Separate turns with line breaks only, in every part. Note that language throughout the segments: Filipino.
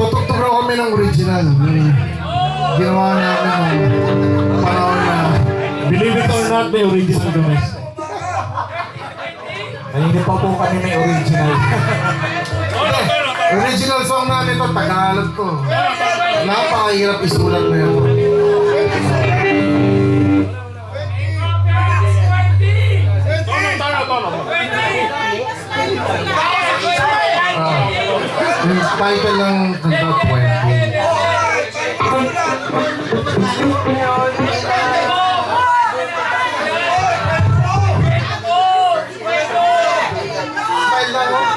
Tutok-tok raw kami ng original. Ginawa namin ng panahon na
Believe it or not, may original domestic. Kanina pa po kami may original.
original song namin to, Tagalog to. Napakahirap isulat na yun. Yung title ng kanta 20. Style lang, oh.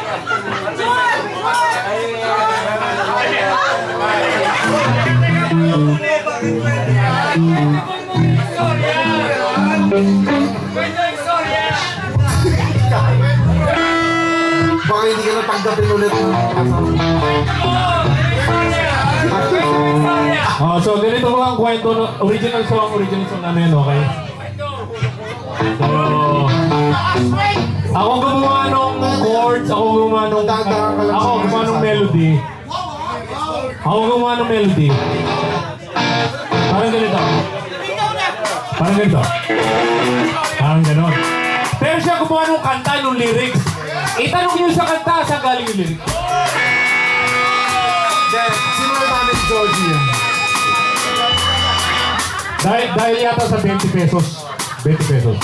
Baka hindi ka natanggapin ulit.
So ganito po ang kwento, original song namin, okay? So, ako gumawa nung chords, ako gumawa nung melody. Parang ganito. Parang ganon. Pero siya gumawa nung kanta, nung lyrics. Itanong niyo sa kanta, saan galing yung lyrics?
Sinulat namin si Georgie yan.
Dahil yata sa 20 pesos. 20 pesos.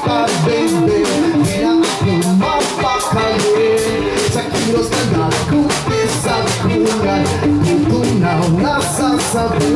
ka, baby. Di na ako mapakali sa kilos na nakutis at kungan. Tutunaw na sasabihin